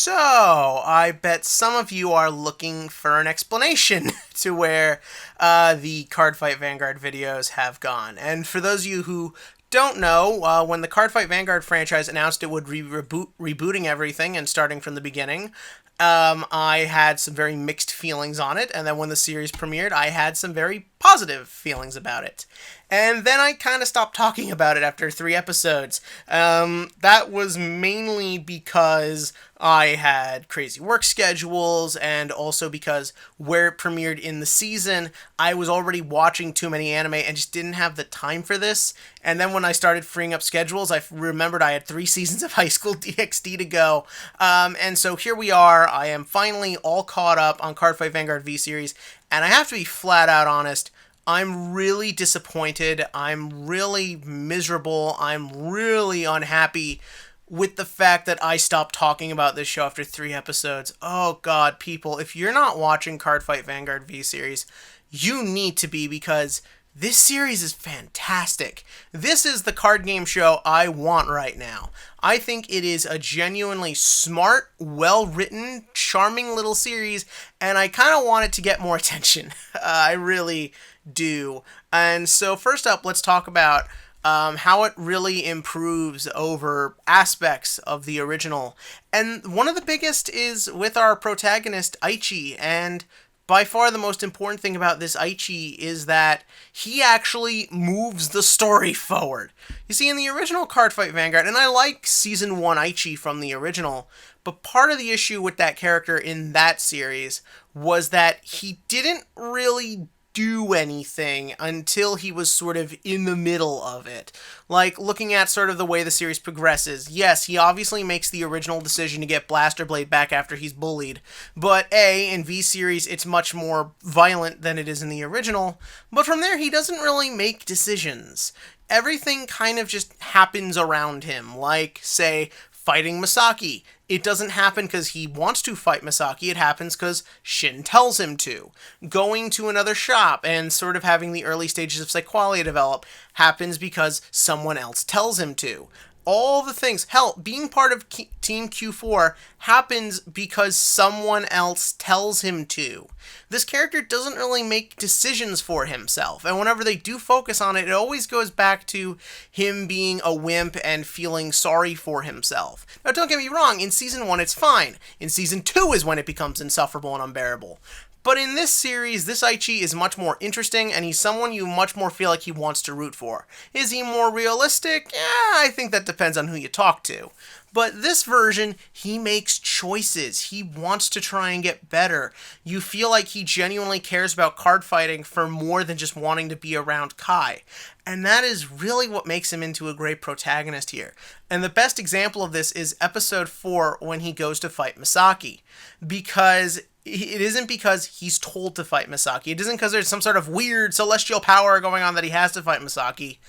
So, I bet some of you are looking for an explanation to where the Cardfight Vanguard videos have gone. And for those of you who don't know, when the Cardfight Vanguard franchise announced it would rebooting everything and starting from the beginning, I had some very mixed feelings on it, and then when the series premiered, I had some very positive feelings about it. And then I kind of stopped talking about it after 3 episodes. That was mainly because I had crazy work schedules, and also because where it premiered in the season, I was already watching too many anime and just didn't have the time for this. And then when I started freeing up schedules, I remembered I had 3 seasons of High School DxD to go. And so here we are. I am finally all caught up on Cardfight Vanguard V series, and I have to be flat out honest. I'm really disappointed. I'm really miserable. I'm really unhappy with the fact that I stopped talking about this show after 3 episodes. Oh god, people, if you're not watching Cardfight Vanguard V series, you need to be, because this series is fantastic. This is the card game show I want right now. I think it is a genuinely smart, well-written, charming little series, and I kind of want it to get more attention. I really do. And so first up, let's talk about how it really improves over aspects of the original. And one of the biggest is with our protagonist, Aichi, and by far the most important thing about this Aichi is that he actually moves the story forward. You see, in the original Cardfight Vanguard, and I like Season 1 Aichi from the original, but part of the issue with that character in that series was that he didn't really do anything until he was sort of in the middle of it. Like, looking at sort of the way the series progresses, yes, he obviously makes the original decision to get Blaster Blade back after he's bullied, but in V series it's much more violent than it is in the original, but from there he doesn't really make decisions. Everything kind of just happens around him, like, say, fighting Misaki. It doesn't happen because he wants to fight Misaki, it happens because Shin tells him to. Going to another shop and sort of having the early stages of psychology develop happens because someone else tells him to. All the things, hell, being part of Team Q4 happens because someone else tells him to. This character doesn't really make decisions for himself, and whenever they do focus on it, it always goes back to him being a wimp and feeling sorry for himself. Now, don't get me wrong, in Season 1 it's fine. In Season 2 is when it becomes insufferable and unbearable. But in this series, this Aichi is much more interesting, and he's someone you much more feel like he wants to root for. Is he more realistic? I think that depends on who you talk to. But this version, he makes choices. He wants to try and get better. You feel like he genuinely cares about card fighting for more than just wanting to be around Kai. And that is really what makes him into a great protagonist here. And the best example of this is episode 4 when he goes to fight Misaki. Because it isn't because he's told to fight Misaki. It isn't because there's some sort of weird celestial power going on that he has to fight Misaki.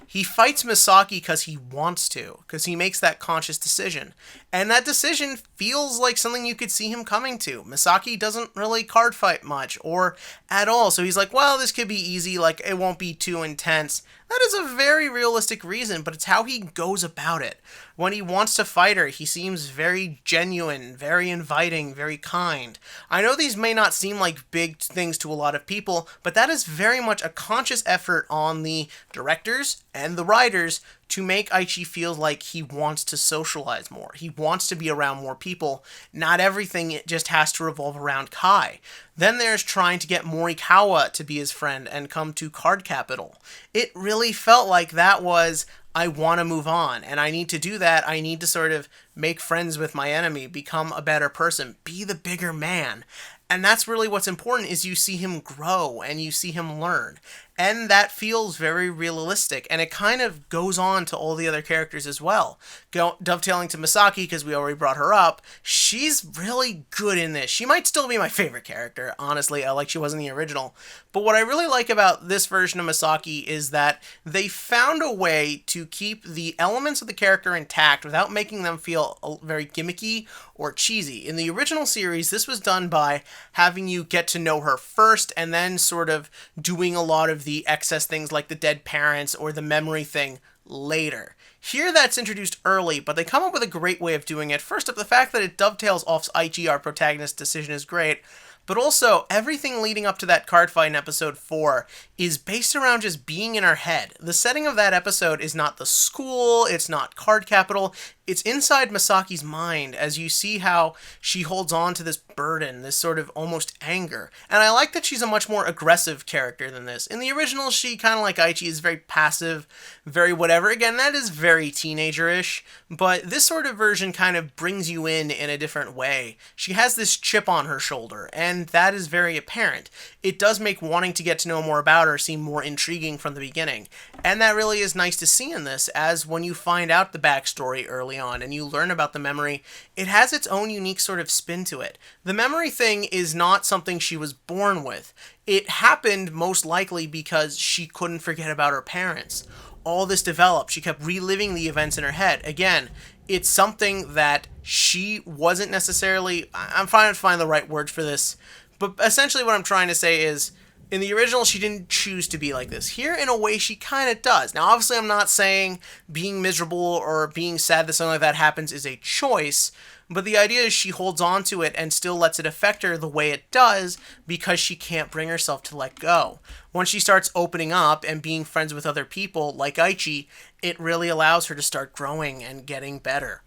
He fights Misaki because he wants to, because he makes that conscious decision. And that decision feels like something you could see him coming to. Misaki doesn't really card fight much, or at all, so he's like, well, this could be easy, like, it won't be too intense. That is a very realistic reason, but it's how he goes about it. When he wants to fight her, he seems very genuine, very inviting, very kind. I know these may not seem like big things to a lot of people, but that is very much a conscious effort on the directors and the writers to make Aichi feel like he wants to socialize more. He wants to be around more people. Not everything just has to revolve around Kai. Then there's trying to get Morikawa to be his friend and come to Card Capital. It really felt like that was, I want to move on, and I need to do that. I need to sort of make friends with my enemy, become a better person, be the bigger man. And that's really what's important, is you see him grow and you see him learn. And that feels very realistic, and it kind of goes on to all the other characters as well. Dovetailing to Misaki, because we already brought her up, she's really good in this. She might still be my favorite character, honestly, like she was in the original. But what I really like about this version of Misaki is that they found a way to keep the elements of the character intact without making them feel very gimmicky or cheesy. In the original series, this was done by having you get to know her first, and then sort of doing a lot of the excess things like the dead parents or the memory thing later. Here that's introduced early, but they come up with a great way of doing it. First up, the fact that it dovetails off Aichi, our protagonist's decision, is great. But also, everything leading up to that card fight in episode 4 is based around just being in her head. The setting of that episode is not the school, it's not Card Capital, it's inside Masaki's mind as you see how she holds on to this burden, this sort of almost anger. And I like that she's a much more aggressive character than this. In the original, she, kind of like Aichi, is very passive, very whatever. Again, that is very teenager-ish, but this sort of version kind of brings you in a different way. She has this chip on her shoulder, and that is very apparent. It does make wanting to get to know more about her seem more intriguing from the beginning. And that really is nice to see in this, as when you find out the backstory early on and you learn about the memory, it has its own unique sort of spin to it. The memory thing is not something she was born with. It happened most likely because she couldn't forget about her parents. All this developed. She kept reliving the events in her head. Again, it's something that she wasn't necessarily... I'm trying to find the right words for this, but essentially what I'm trying to say is, in the original, she didn't choose to be like this. Here, in a way, she kind of does. Now, obviously, I'm not saying being miserable or being sad that something like that happens is a choice, but the idea is she holds on to it and still lets it affect her the way it does because she can't bring herself to let go. Once she starts opening up and being friends with other people, like Aichi, it really allows her to start growing and getting better.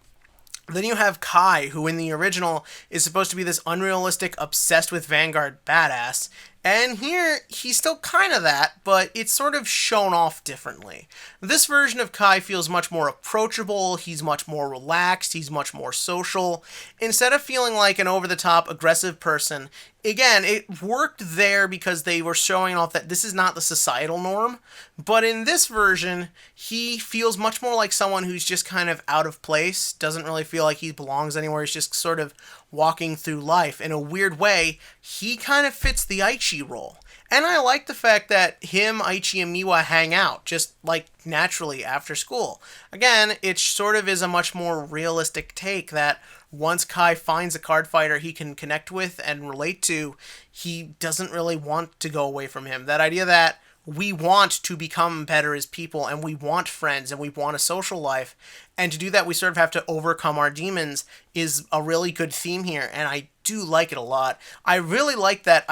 Then you have Kai, who in the original is supposed to be this unrealistic, obsessed with Vanguard badass, and here he's still kind of that, but it's sort of shown off differently. This version of Kai feels much more approachable, he's much more relaxed, he's much more social. Instead of feeling like an over-the-top aggressive person, again, it worked there because they were showing off that this is not the societal norm, but in this version, he feels much more like someone who's just kind of out of place, doesn't really feel like he belongs anywhere, he's just sort of walking through life. In a weird way, he kind of fits the Aichi role. And I like the fact that him, Aichi, and Miwa hang out, just like naturally after school. Again, it sort of is a much more realistic take that once Kai finds a card fighter he can connect with and relate to, he doesn't really want to go away from him. That idea that we want to become better as people, and we want friends, and we want a social life, and to do that we sort of have to overcome our demons is a really good theme here, and I do like it a lot. I really like that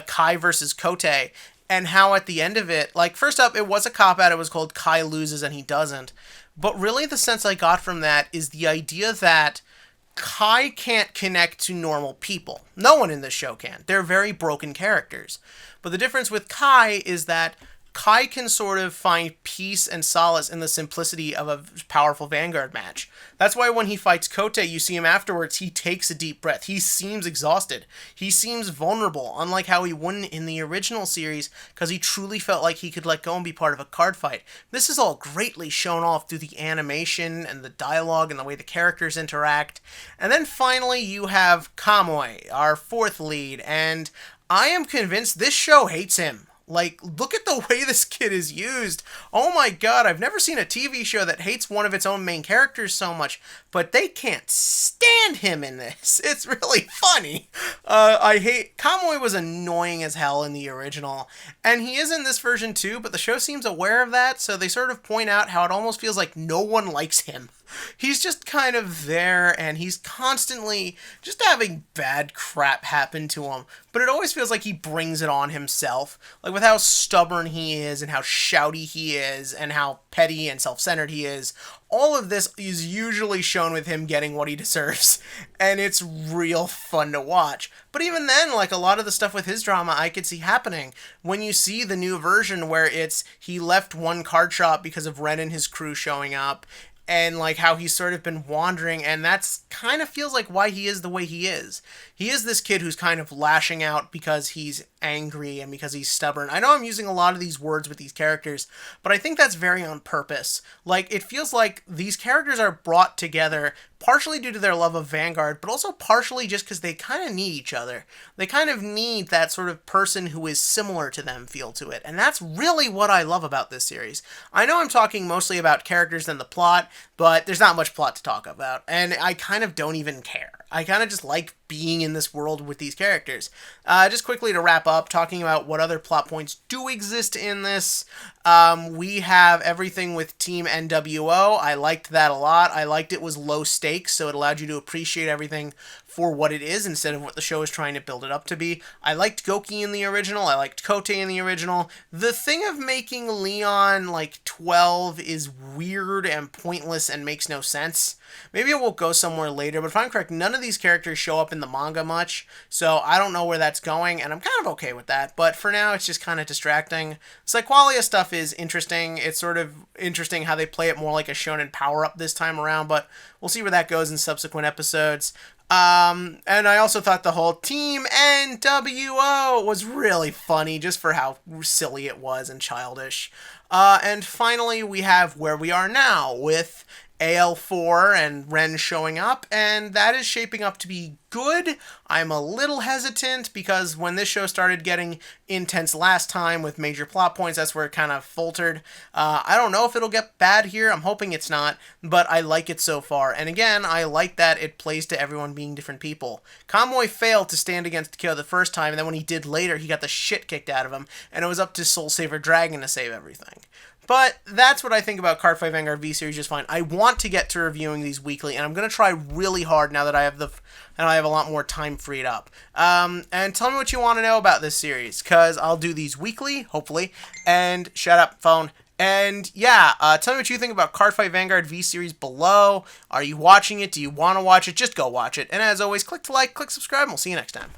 Kai versus Kote, and how at the end of it, like, first up, it was a cop-out, it was called Kai loses and he doesn't, but really the sense I got from that is the idea that Kai can't connect to normal people. No one in this show can. They're very broken characters. But the difference with Kai is that Kai can sort of find peace and solace in the simplicity of a powerful Vanguard match. That's why when he fights Kote, you see him afterwards, he takes a deep breath. He seems exhausted. He seems vulnerable, unlike how he wouldn't in the original series, because he truly felt like he could let go and be part of a card fight. This is all greatly shown off through the animation and the dialogue and the way the characters interact. And then finally, you have Kamui, our fourth lead, and I am convinced this show hates him. Like, look at the way this kid is used. Oh my god, I've never seen a TV show that hates one of its own main characters so much, but they can't stand him in this. It's really funny. Kamui was annoying as hell in the original, and he is in this version too, but the show seems aware of that, so they sort of point out how it almost feels like no one likes him. He's just kind of there, and he's constantly just having bad crap happen to him, but it always feels like he brings it on himself, like with how stubborn he is, and how shouty he is, and how petty and self-centered he is. All of this is usually shown with him getting what he deserves, and it's real fun to watch. But even then, like, a lot of the stuff with his drama I could see happening. When you see the new version where it's he left one card shop because of Ren and his crew showing up, and like how he's sort of been wandering, and that's kind of feels like why he is the way he is. He is this kid who's kind of lashing out because he's angry and because he's stubborn. I know I'm using a lot of these words with these characters, but I think that's very on purpose. Like, it feels like these characters are brought together partially due to their love of Vanguard, but also partially just because they kind of need each other. They kind of need that sort of person who is similar to them feel to it, and that's really what I love about this series. I know I'm talking mostly about characters and the plot, but there's not much plot to talk about, and I kind of don't even care. I kind of just like being in this world with these characters. Just quickly to wrap up, talking about what other plot points do exist in this. We have everything with Team NWO. I liked that a lot. I liked it was low stakes, so it allowed you to appreciate everything for what it is instead of what the show is trying to build it up to be. I liked Goki in the original. I liked Kote in the original. The thing of making Leon like 12 is weird and pointless and makes no sense. Maybe it will go somewhere later, but if I'm correct, none of these characters show up in the manga much, so I don't know where that's going, and I'm kind of okay with that. But for now, it's just kind of distracting. Psyqualia stuff is interesting. It's sort of interesting how they play it more like a shonen power-up this time around, but we'll see where that goes in subsequent episodes. And I also thought the whole Team NWO was really funny just for how silly it was and childish. And finally, we have where we are now with AL4 and Ren showing up, and that is shaping up to be good. I'm a little hesitant because when this show started getting intense last time with major plot points, that's where it kind of faltered. I don't know if it'll get bad here. I'm hoping it's not, but I like it so far. And again, I like that it plays to everyone being different people. Convoy failed to stand against Kyo the first time, and then when he did later, he got the shit kicked out of him, and it was up to Soul Saver Dragon to save everything. But that's what I think about Cardfight Vanguard V series just fine. I want to get to reviewing these weekly, and I'm going to try really hard now that I have a lot more time freed up. And tell me what you want to know about this series, because I'll do these weekly, hopefully. And shut up, phone. And yeah, tell me what you think about Cardfight Vanguard V series below. Are you watching it? Do you want to watch it? Just go watch it. And as always, click to like, click subscribe, and we'll see you next time.